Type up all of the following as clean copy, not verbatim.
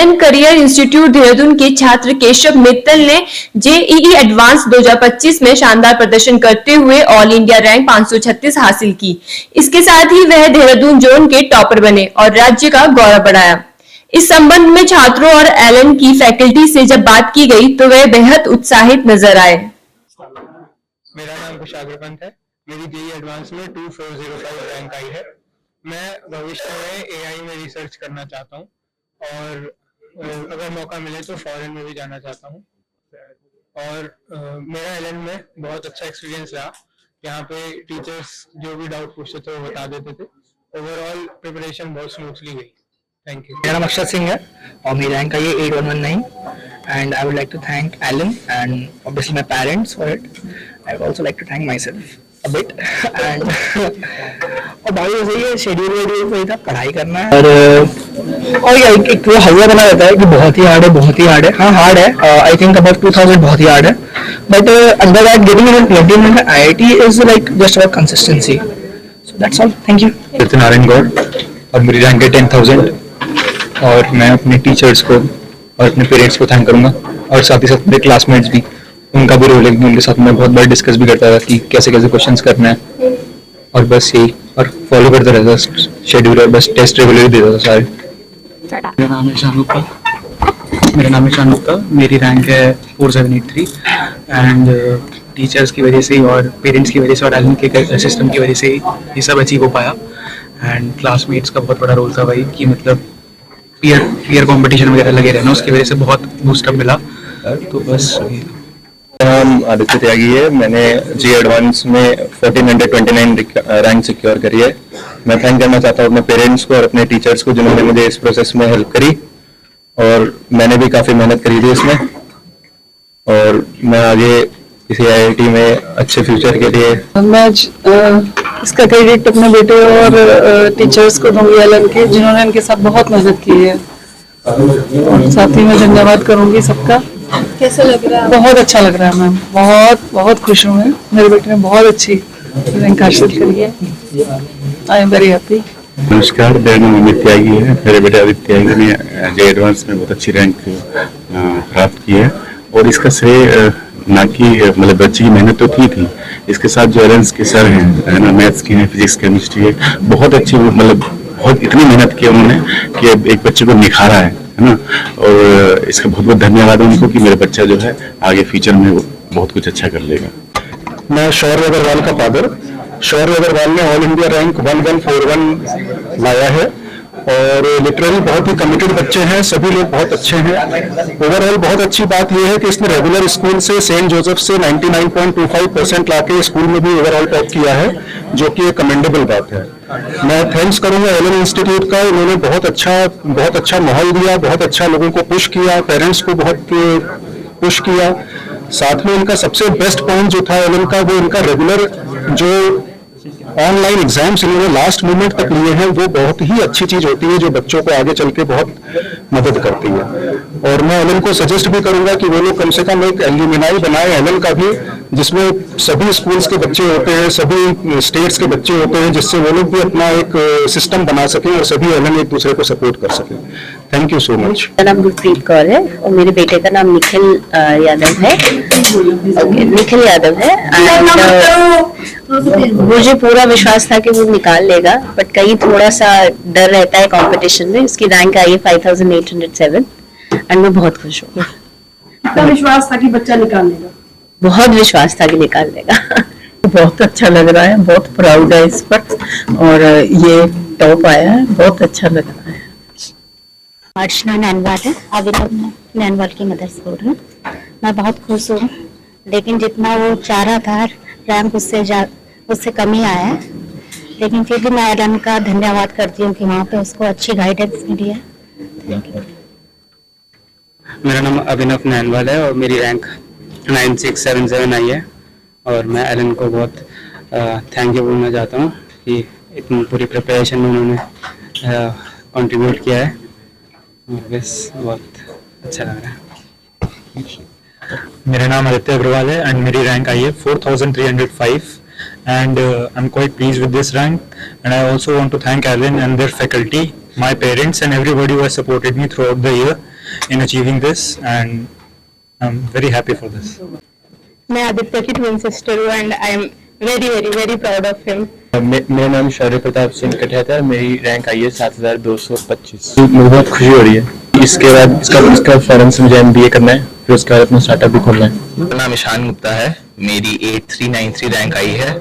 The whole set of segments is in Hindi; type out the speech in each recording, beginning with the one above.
एलन करियर इंस्टीट्यूट देहरादून के छात्र केशव मित्तल ने जेईई एडवांस 2025 में शानदार प्रदर्शन करते हुए ऑल इंडिया रैंक 536 हासिल की। इसके साथ ही वह देहरादून जोन के टॉपर बने और राज्य का गौरव बढ़ाया। इस संबंध में छात्रों और एलन की फैकल्टी से जब बात की गई तो वे बेहद उत्साहित नजर आए। मेरा नाम कुशाग्र पंत है। मेरी जेईई एडवांस में 2405 रैंक आई है। मैं भविष्य में एआई में रिसर्च करना चाहता हूँ और अगर मौका मिले तो फॉरेन में भी जाना चाहता हूँ। और मेरा एलन में बहुत अच्छा एक्सपीरियंस रहा। यहाँ पे टीचर्स जो भी डाउट पूछते थे वो बता देते थे। ओवरऑल प्रिपरेशन बहुत स्मूथली गई। Thank you. मेरा नाम अक्षत सिंह है और मेरी रैंक आई है 8119 and I would like to thank Allen and obviously my parents for it. I would also like to thank myself a bit and और भाई वैसे ये शेड्यूल वही था, पढ़ाई करना है और एक तो हल्ला बना रहता है कि बहुत ही हार्ड है। हाँ हार्ड है, आई थिंक अबाउट 2000 बहुत ही हार्ड है, but under that getting in 20 minute IIT is like just about consistency. So that's all, thank you. Satyanarayan Gaur और मेरी रैंक है 10,000 और मैं अपने टीचर्स को और अपने पेरेंट्स को थैंक करूंगा और साथ ही साथ मेरे क्लासमेट्स भी, उनका भी रोल है। उनके साथ मैं बहुत बार डिस्कस भी करता था कि कैसे कैसे क्वेश्चंस करना है और बस यही और फॉलो करता रहता शेड्यूल और बस टेस्ट रेगुलरली देता था सारे। मेरा नाम है शान गुप्ता। मेरी रैंक है 4783 एंड टीचर्स की वजह से और पेरेंट्स की वजह से और एलन के सिस्टम की वजह से ये सब अचीव हो पाया। एंड क्लासमेट्स का बहुत बड़ा रोल था भाई कि मतलब पीयर कंपटीशन वगैरह लगे रहना, उसकी वजह से बहुत बूस्टअप मिला। तो बस नाम आदित्य त्यागी है। मैंने जी एडवांस में 1429 रैंक सिक्योर करी है। मैं थैंक करना चाहता हूँ अपने पेरेंट्स को और अपने टीचर्स को जिन्होंने मुझे इस प्रोसेस में हेल्प करी और मैंने भी काफ़ी मेहनत करी थी इसमें। और मैं आगे किसी आईआईटी में अच्छे फ्यूचर के लिए मैं इसका क्रेडिट अपने बेटे और टीचर्स को दूंगी एलन के, जिन्होंने इनके साथ बहुत मेहनत की है और साथ ही मैं धन्यवाद करूंगी सबका। कैसा लग रहा है? बहुत अच्छा लग रहा है मैम, बहुत खुश हूँ मैं। मेरे बेटे ने बहुत अच्छी रैंक हासिल करी है। I am very happy. नमस्कार, मेरा नाम अमित त्यागी है। मेरे बेटे आदित्य त्यागी ने जे एडवांस में बहुत अच्छी रैंक प्राप्त की है और इसका श्रेय ना कि मतलब बच्चे की मेहनत तो थी, इसके साथ जो एलेंस के सर हैं ना, मैथ्स के हैं, फिजिक्स केमिस्ट्री है, बहुत अच्छी मतलब बहुत इतनी मेहनत की उन्होंने कि एक बच्चे को निखारा है ना। और इसका बहुत बहुत धन्यवाद उनको कि मेरा बच्चा जो है आगे फ्यूचर में बहुत कुछ अच्छा कर लेगा। मैं शौर्य अग्रवाल का फादर। शौर्य अग्रवाल ने ऑल इंडिया रैंक 1141 लाया है और लिटरली बहुत ही कमिटेड बच्चे हैं, सभी लोग बहुत अच्छे हैं। ओवरऑल बहुत अच्छी बात यह है कि इसने रेगुलर स्कूल से सेंट जोसेफ से 99.25% लाके स्कूल में भी ओवरऑल टॉप किया है, जो कि एक कमेंडेबल बात है। मैं थैंक्स करूंगा एलन इंस्टीट्यूट का। उन्होंने बहुत अच्छा माहौल दिया, बहुत अच्छा लोगों को पुश किया, पेरेंट्स को बहुत पुश किया। साथ में इनका सबसे बेस्ट पॉइंट जो था एलन का, वो इनका रेगुलर जो ऑनलाइन एग्जाम्स इन्होंने लास्ट मोमेंट तक लिए हैं, वो बहुत ही अच्छी चीज होती है जो बच्चों को आगे चल के बहुत मदद करती है। और मैं एलन को सजेस्ट भी करूंगा कि वो लोग कम से कम एक एल्यूमिनाई बनाए एलन का भी, जिसमें सभी स्कूल्स के बच्चे होते हैं, सभी स्टेट्स के बच्चे होते हैं, जिससे वो लोग भी अपना एक सिस्टम बना सकें और सभी एलन एक दूसरे को सपोर्ट कर सकें। Thank you so much. मेरा नाम गुरप्रीत कौर है और मेरे बेटे का नाम निखिल यादव है। निखिल यादव है एंड मुझे पूरा विश्वास था कि वो निकाल लेगा, बट कहीं थोड़ा सा डर रहता है कंपटीशन में। उसकी रैंक आई है 5807 एंड मैं बहुत खुश हूँ। इतना विश्वास था कि बच्चा निकाल लेगा? बहुत विश्वास था कि निकाल लेगा। बहुत अच्छा लग रहा है, बहुत प्राउड है इस पर और ये टॉप आया है, बहुत अच्छा लग रहा है। अर्चना नैनवाल है, अभिनव नैनवाल की मदर से बोल रही हूँ। मैं बहुत खुश हूँ, लेकिन जितना वो चाह रहा था रैंक उससे कम ही आया है, लेकिन फिर भी मैं एलन का धन्यवाद करती हूँ कि वहाँ पे उसको अच्छी गाइडेंस मिली है। Thank you. मेरा नाम अभिनव नैनवाल है और मेरी रैंक 9677 आई है और मैं एलन को बहुत थैंक यू बोलना चाहता हूँ कि इतनी पूरी प्रिपरेशन में उन्होंने कंट्रीब्यूट किया है। बस बहुत अच्छा लग रहा है। मेरा नाम आदित्य अग्रवाल है एंड मेरी रैंक आई है 4305 and I'm quite pleased with this rank, and I also want to thank Alan and their faculty, my parents and everybody who has supported me throughout the year. in achieving this, and I'm very happy for this. मैं आदित्य की ट्विन सिस्टर हूँ and I am very very very proud of him. मेरा नाम शौर्य प्रताप सिंह कटियाता है, मेरी रैंक आई है 7225। मुझे बहुत खुशी हो रही है। इसके बाद इसका फॉरन से मुझे MBA करना है, फिर उसके बाद अपना स्टार्टअप भी खोलना है। मेरा नाम ईशान गुप्ता है, मेरी 8393 रैंक आई है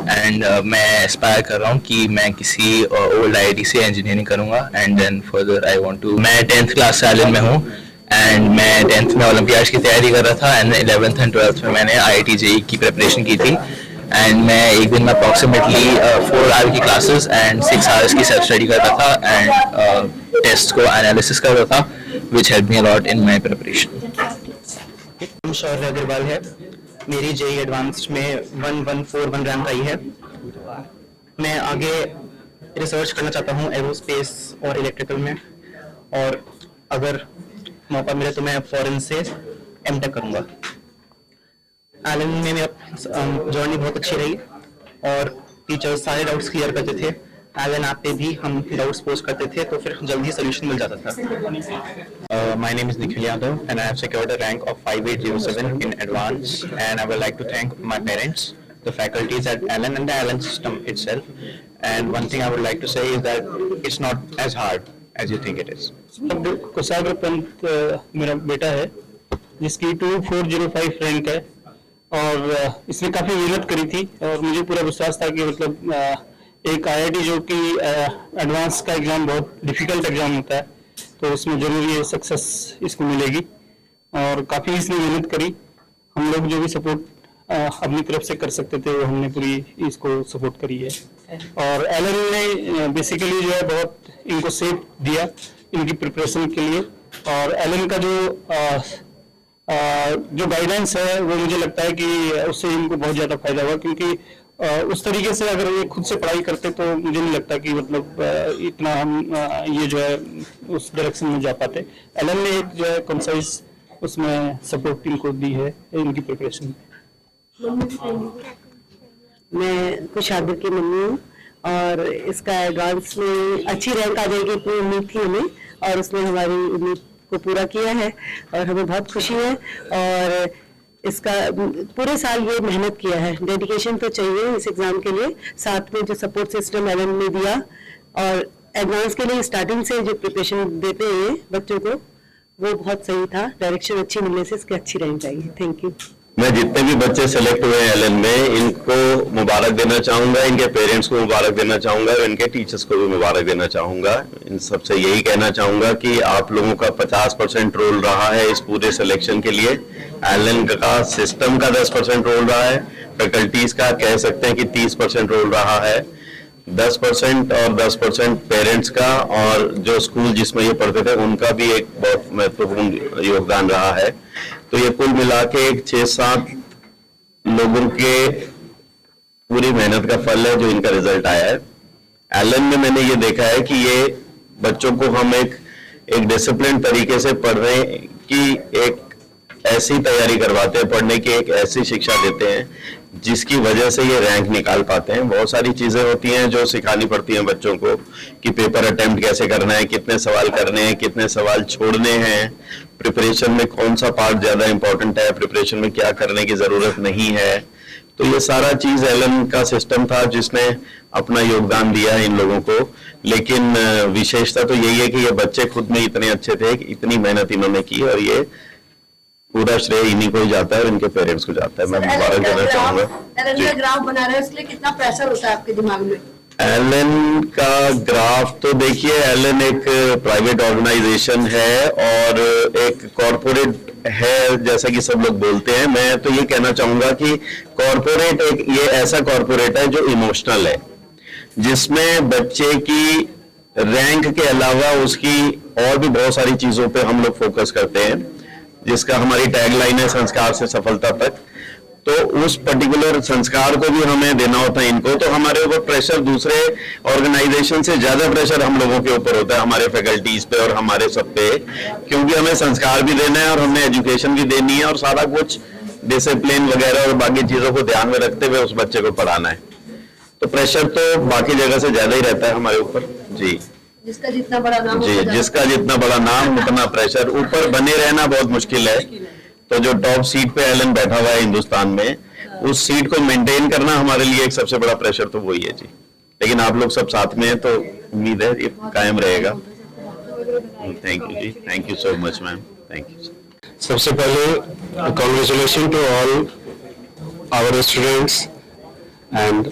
एंड मैं एस्पायर कर रहा हूँ कि मैं किसी ओल्ड IIT से इंजीनियरिंग करूँगा and then further I want to. मैं 10th क्लास से एलन में हूँ एंड मैं 10th में ओलंपियाड की तैयारी कर रहा था एंड 11th एंड 12th में मैंने IIT JEE की प्रिपरेशन की थी एंड मैं एक दिन में अप्रॉक्सीमेटली 4 आवर की क्लासेस एंड 6 आवर्स की सेल्फ स्टडी करता था एंड टेस्ट को एनालिसिस करता था which help me a lot in my preparation. नाम शौर्य अग्रवाल है, मेरी JEE एडवांस्ड में 1141 रैंक आई है। मैं आगे रिसर्च करना चाहता हूँ एरोस्पेस और इलेक्ट्रिकल में, और अगर मौका मिले तो मैं फॉरेन से MTech करूँगा। एलन में मेरा जर्नी बहुत अच्छी रही और टीचर्स सारे डाउट्स क्लियर करते थे। एलन ऐप पे भी हम डाउट्स पोस्ट करते थे तो फिर जल्दी सोल्यूशन मिल जाता था। My name is Nikhil Yadav and I have secured a rank of 5807 in advance, and I would like to thank my parents, the faculties at Allen and the Allen system itself. And one thing I would like to say is that it's not as hard as you think it is. कुशाग्र पंत मेरा बेटा है जिसकी 2405 रैंक है और इसने काफ़ी मेहनत करी थी और मुझे पूरा विश्वास था कि मतलब एक IIT जो कि एडवांस का एग्ज़ाम बहुत डिफ़िकल्ट एग्ज़ाम होता है तो उसमें ज़रूर ये सक्सेस इसको मिलेगी और काफ़ी इसने मेहनत करी। हम लोग जो भी सपोर्ट अपनी तरफ से कर सकते थे वो हमने पूरी इसको सपोर्ट करी है और एलन ने बेसिकली जो है बहुत इनको सेफ दिया इनकी प्रिपरेशन के लिए और एलन का जो गाइडेंस है वो मुझे लगता है कि उससे इनको बहुत ज़्यादा फायदा हुआ, क्योंकि उस तरीके से अगर ये खुद से पढ़ाई करते तो मुझे नहीं लगता कि मतलब इतना हम ये जो है उस डायरेक्शन में जा पाते। एलन ने एक जो है कंसाइज उसमें सपोर्ट इनको दी है इनकी प्रिपरेशन में। मैं कुशाग्र की मम्मी हूँ और इसका एडवांस में अच्छी रैंक आ जाएगी इतनी उम्मीद थी हमें और उसने हमारी उम्मीद को पूरा किया है और हमें बहुत खुशी है। और इसका पूरे साल ये मेहनत किया है, डेडिकेशन तो चाहिए इस एग्ज़ाम के लिए, साथ में जो सपोर्ट सिस्टम एलन ने दिया और एडवांस के लिए स्टार्टिंग से जो प्रिपरेशन देते हैं बच्चों को वो बहुत सही था। डायरेक्शन अच्छी मिलने से इसकी अच्छी रैंक आई है। Thank you. मैं जितने भी बच्चे सेलेक्ट हुए हैं एलन में इनको मुबारक देना चाहूँगा, इनके पेरेंट्स को मुबारक देना चाहूँगा और इनके टीचर्स को भी मुबारक देना चाहूँगा। इन सबसे यही कहना चाहूँगा कि आप लोगों का 50% रोल रहा है इस पूरे सिलेक्शन के लिए। एलन का सिस्टम का 10% रोल रहा है, फैकल्टीज का कह सकते हैं कि 30% रोल रहा है, 10% और 10% पेरेंट्स का और जो स्कूल जिसमें ये पढ़ते थे उनका भी एक बहुत महत्वपूर्ण योगदान रहा है। तो ये कुल मिला के एक 6-7 लोगों के पूरी मेहनत का फल है जो इनका रिजल्ट आया है। एलन में मैंने ये देखा है कि ये बच्चों को हम एक डिसिप्लिन तरीके से पढ़ने की एक ऐसी तैयारी करवाते हैं, पढ़ने की एक ऐसी शिक्षा देते हैं जिसकी वजह से ये रैंक निकाल पाते हैं। बहुत सारी चीजें होती हैं जो सिखानी पड़ती हैं बच्चों को कि पेपर अटेम्प्ट कैसे करना है, कितने सवाल करने हैं, कितने सवाल छोड़ने हैं, प्रिपरेशन में कौन सा पार्ट ज्यादा इंपॉर्टेंट है, प्रिपरेशन में क्या करने की जरूरत नहीं है। तो ये सारा चीज एलन का सिस्टम था जिसने अपना योगदान दिया इन लोगों को। लेकिन विशेषता तो यही है कि ये बच्चे खुद में इतने अच्छे थे, इतनी मेहनत इन्होंने की और ये पूरा श्रेय इन्हीं को ही जाता है और इनके पेरेंट्स को जाता है। मैं मुबारक देना चाहूंगा। एलन का ग्राफ बना रहे हैं इसलिए कितना प्रेशर होता है आपके दिमाग में? एलन का ग्राफ तो देखिए, एलन एक प्राइवेट ऑर्गेनाइजेशन है और एक कॉरपोरेट है जैसा कि सब लोग बोलते हैं। मैं तो ये कहना चाहूंगा कि कॉरपोरेट एक ये ऐसा कॉरपोरेट है जो इमोशनल है, जिसमें बच्चे की रैंक के अलावा उसकी और भी बहुत सारी चीजों पे हम लोग फोकस करते हैं, जिसका हमारी टैगलाइन है संस्कार से सफलता तक। तो उस पर्टिकुलर संस्कार को भी हमें देना होता है इनको। तो हमारे ऊपर प्रेशर दूसरे ऑर्गेनाइजेशन से ज्यादा प्रेशर हम लोगों के ऊपर होता है, हमारे फैकल्टीज पे और हमारे सब पे, क्योंकि हमें संस्कार भी देना है और हमें एजुकेशन भी देनी है और सारा कुछ डिसिप्लिन वगैरह और बाकी चीजों को ध्यान में रखते हुए उस बच्चे को पढ़ाना है। तो प्रेशर तो बाकी जगह से ज्यादा ही रहता है हमारे ऊपर। जी जिसका जितना बड़ा नाम जी, जिसका जितना बड़ा नाम उतना प्रेशर, ऊपर बने रहना बहुत मुश्किल है। तो जो टॉप सीट पे एलन बैठा हुआ है हिंदुस्तान में, उस सीट को मेंटेन करना हमारे लिए एक सबसे बड़ा प्रेशर तो वही है जी। लेकिन आप लोग सब साथ में हैं तो उम्मीद है ये कायम रहेगा। थैंक यू जी, thank you so much ma'am, thank you. सबसे पहले congratulation to all our students and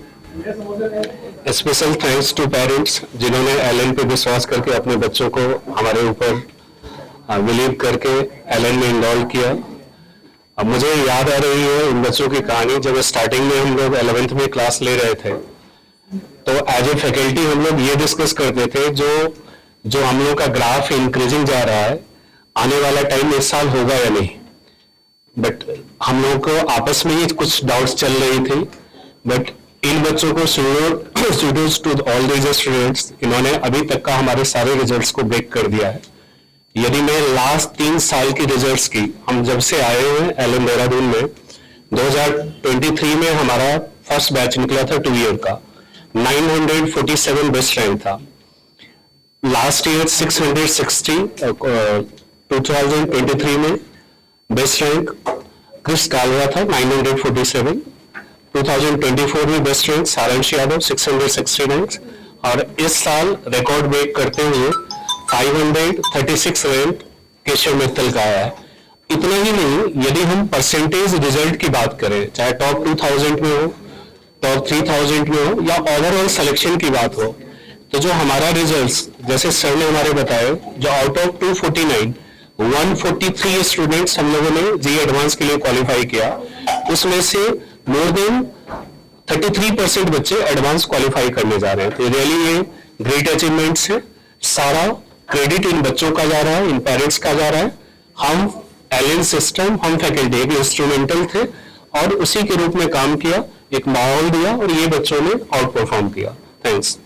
special thanks to parents जिन्होंने एलन पे विश्वास करके अपने बच्चों को हमारे ऊपर बिलीव करके एलन में इनरोल किया। अब मुझे याद आ रही है इन बच्चों की कहानी, जब स्टार्टिंग में हम लोग 11th में क्लास ले रहे थे तो एज ए फैकल्टी हम लोग ये डिस्कस करते थे जो हम लोग का ग्राफ इंक्रीजिंग जा रहा है, आने वाला टाइम इस साल होगा या नहीं। बट हम लोगों को आपस में ही कुछ डाउट्स चल रही थी। बट इन बच्चों को students to all these students, इन्होंने अभी तक का हमारे सारे रिजल्ट्स को ब्रेक कर दिया है। यदि मैं लास्ट 3 साल की रिजल्ट्स की, हम जब से आए हुए हैं एलन देहरादून में, 2023 में हमारा फर्स्ट बैच निकला था 2 ईयर का, 947 बेस्ट रैंक था। लास्ट ईयर 660, 2023 में बेस्ट रैंक क्रिस कालरा था 947, 2024 में बेस्ट रैंक सारांश यादव 669, और इस साल रिकॉर्ड ब्रेक करते हुए 536 रैंक केशव मित्तल का आया है। इतना ही नहीं, यदि हम परसेंटेज रिजल्ट की बात करें, चाहे टॉप 2000 में हो, टॉप 3000 में हो, या ओवरऑल सिलेक्शन की बात हो, तो जो हमारा रिजल्ट्स, जैसे सर ने हमारे बताए, जो आउट ऑफ 249 143 स्टूडेंट्स हम लोगों ने जी एडवांस के लिए क्वालिफाई किया, उसमें से मोर देन 33% बच्चे एडवांस क्वालिफाई करने जा रहे हैं। तो रियली ये ग्रेट अचीवमेंट्स है। सारा क्रेडिट इन बच्चों का जा रहा है, इन पेरेंट्स का जा रहा है। हम एलन सिस्टम, हम फैकल्टी एक इंस्ट्रूमेंटल थे और उसी के रूप में काम किया, एक माहौल दिया और ये बच्चों ने आउट परफॉर्म किया। थैंक्स।